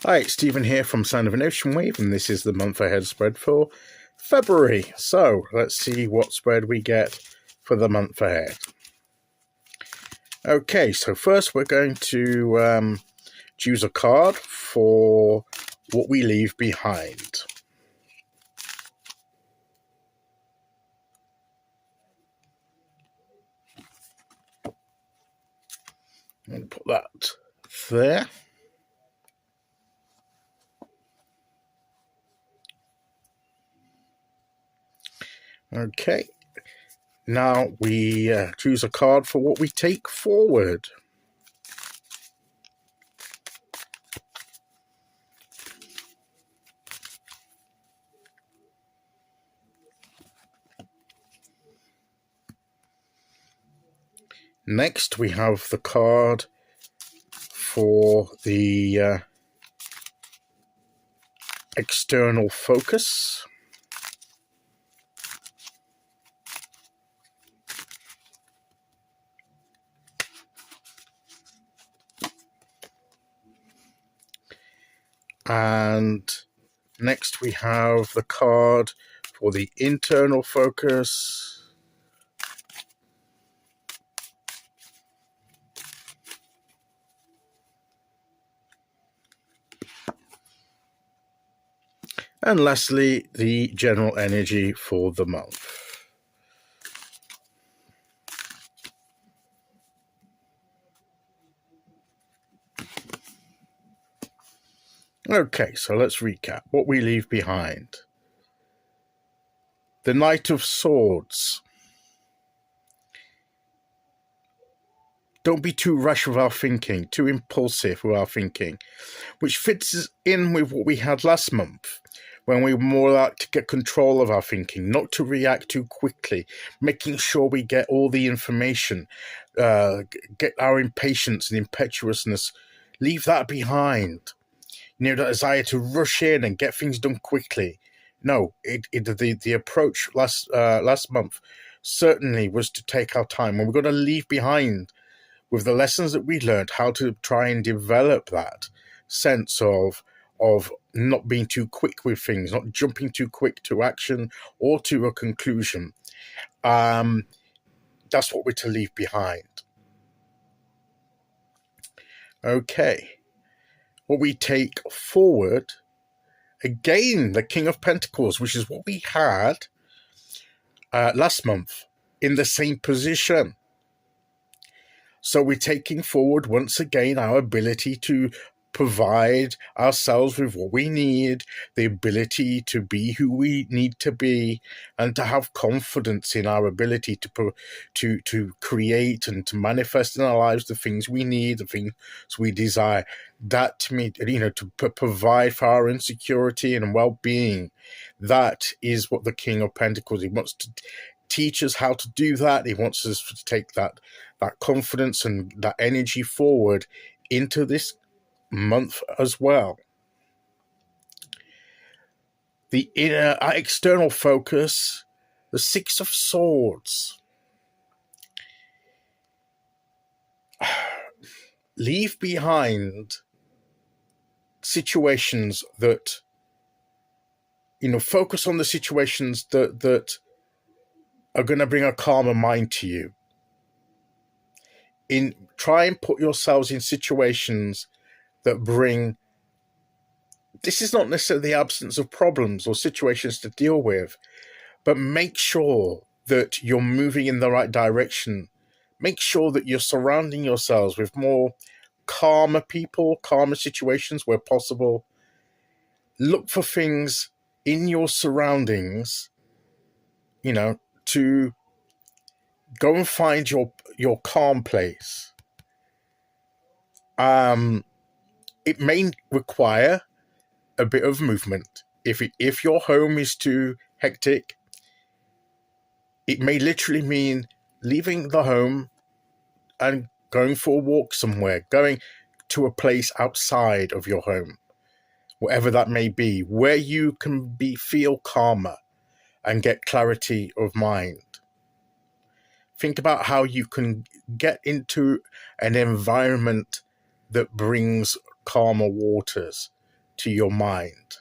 Hi, it's Stephen here from Sound of an Ocean Wave, and this is the month ahead spread for February. So let's see what spread we get for the month ahead. Okay, so first we're going to choose a card for what we leave behind. And put that there. Okay, now we choose a card for what we take forward. Next, we have the card for the external focus. And next we have the card for the internal focus. And lastly, the general energy for the month. Okay, so let's recap what we leave behind. The Knight of Swords. Don't be too rushed with our thinking, too impulsive with our thinking, which fits in with what we had last month, when we were more like to get control of our thinking, not to react too quickly, making sure we get all the information, get our impatience and impetuousness, leave that behind. You know, that desire to rush in and get things done quickly. No, the approach last month certainly was to take our time, and we're going to leave behind with the lessons that we learned how to try and develop that sense of not being too quick with things, not jumping too quick to action or to a conclusion. That's what we're to leave behind. Okay. What we take forward, again, the King of Pentacles, which is what we had last month in the same position. So we're taking forward once again our ability to provide ourselves with what we need, the ability to be who we need to be, and to have confidence in our ability to create and to manifest in our lives the things we need, the things we desire. That, to me, you know, to provide for our insecurity and well-being, that is what the King of Pentacles, he wants to teach us how to do that. He wants us to take that confidence and that energy forward into this month as well. The inner external focus, the Six of Swords. Leave behind situations that, you know, focus on the situations that are going to bring a calmer mind to you. Try and put yourselves in situations that bring, this is not necessarily the absence of problems or situations to deal with, but make sure that you're moving in the right direction. Make sure that you're surrounding yourselves with more calmer people, calmer situations where possible. Look for things in your surroundings, you know, to go and find your calm place. It may require a bit of movement. If your home is too hectic, it may literally mean leaving the home and going for a walk somewhere, going to a place outside of your home, whatever that may be, where you can feel calmer and get clarity of mind. Think about how you can get into an environment that brings calmer waters, to your mind.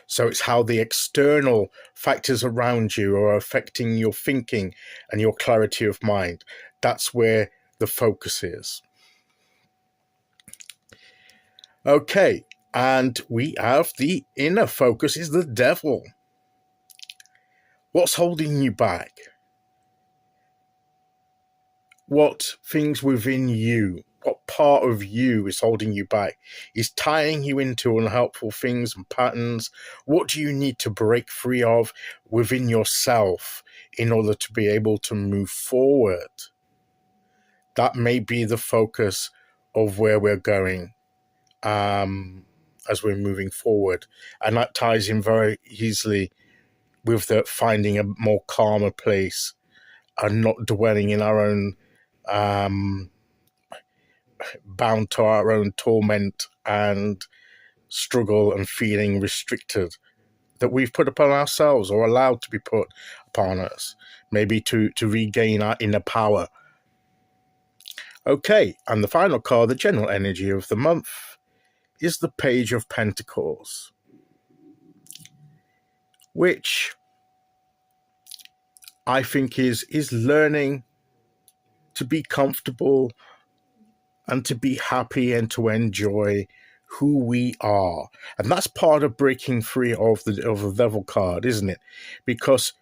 So it's how the external factors around you are affecting your thinking and your clarity of mind. That's where the focus is. Okay, and we have the inner focus is the devil. What's holding you back? What things within you, what part of you is holding you back, is tying you into unhelpful things and patterns? What do you need to break free of within yourself in order to be able to move forward? That may be the focus of where we're going as we're moving forward. And that ties in very easily with the finding a more calmer place and not dwelling in our own bound to our own torment and struggle and feeling restricted that we've put upon ourselves or allowed to be put upon us, maybe to regain our inner power. Okay, and the final card, the general energy of the month, is the Page of Pentacles, which I think is learning to be comfortable and to be happy and to enjoy who we are. And that's part of breaking free of the devil card, isn't it? Because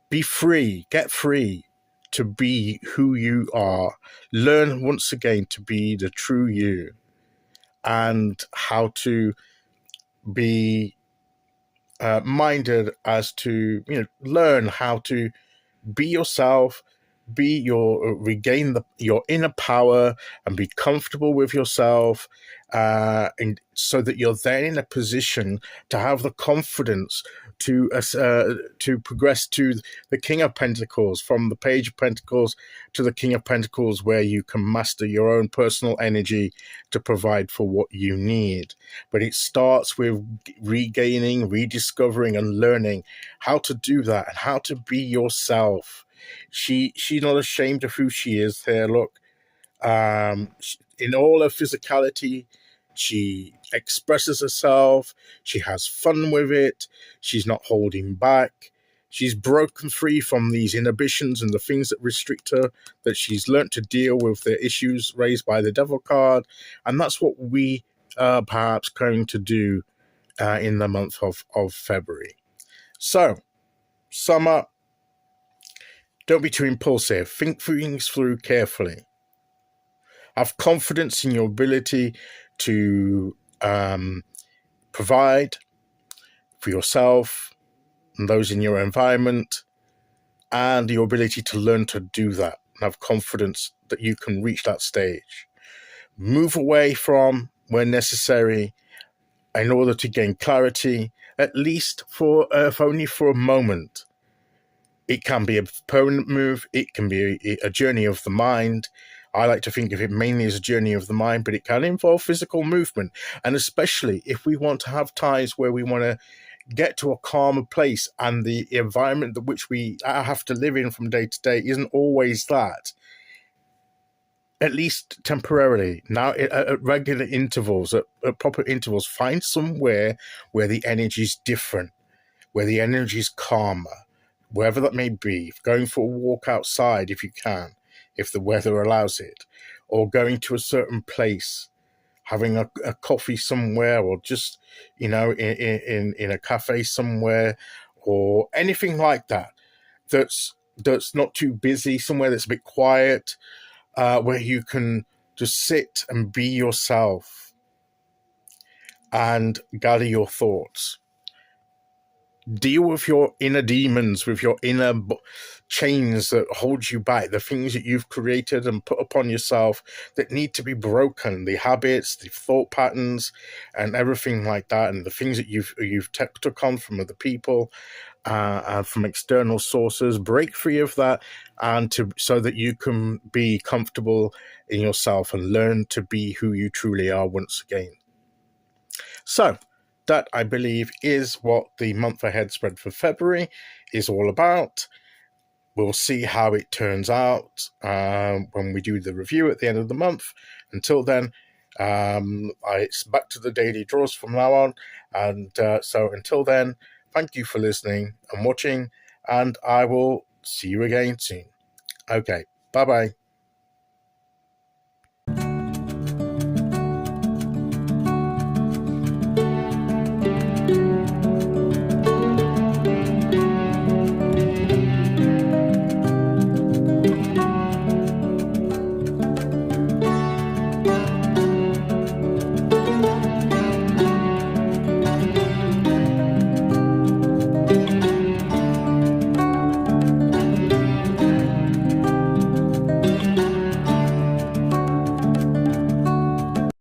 be free, get free to be who you are. Learn once again to be the true you and how to be minded as to, learn how to be yourself, regain your inner power and be comfortable with yourself, and so that you're then in a position to have the confidence to progress to the King of Pentacles, from the Page of Pentacles to the King of Pentacles, where you can master your own personal energy to provide for what you need. But it starts with regaining, rediscovering, and learning how to do that and how to be yourself. She's not ashamed of who she is here. Look, in all her physicality, she expresses herself. She has fun with it. She's not holding back. She's broken free from these inhibitions and the things that restrict her, that she's learnt to deal with the issues raised by the devil card. And that's what we are perhaps going to do in the month of February. So, sum up. Don't be too impulsive. Think things through carefully. Have confidence in your ability to provide for yourself and those in your environment, and your ability to learn to do that and have confidence that you can reach that stage. Move away from where necessary in order to gain clarity, at least if only for a moment. It can be a permanent move. It can be a journey of the mind. I like to think of it mainly as a journey of the mind, but it can involve physical movement. And especially if we want to have times where we want to get to a calmer place and the environment that which we have to live in from day to day isn't always that, at least temporarily, now at regular intervals, at proper intervals, find somewhere where the energy is different, where the energy is calmer, wherever that may be. Going for a walk outside if you can, if the weather allows it, or going to a certain place, having a coffee somewhere, or just, in a cafe somewhere, or anything like that, that's not too busy, somewhere that's a bit quiet, where you can just sit and be yourself and gather your thoughts. Deal with your inner demons, with your inner chains that hold you back, the things that you've created and put upon yourself that need to be broken, the habits, the thought patterns, and everything like that, and the things that you've took on from other people, from external sources. Break free of that, and so that you can be comfortable in yourself and learn to be who you truly are once again. So that, I believe, is what the month ahead spread for February is all about. We'll see how it turns out when we do the review at the end of the month. Until then, It's back to the daily draws from now on. And so until then, thank you for listening and watching, and I will see you again soon. Okay, bye-bye.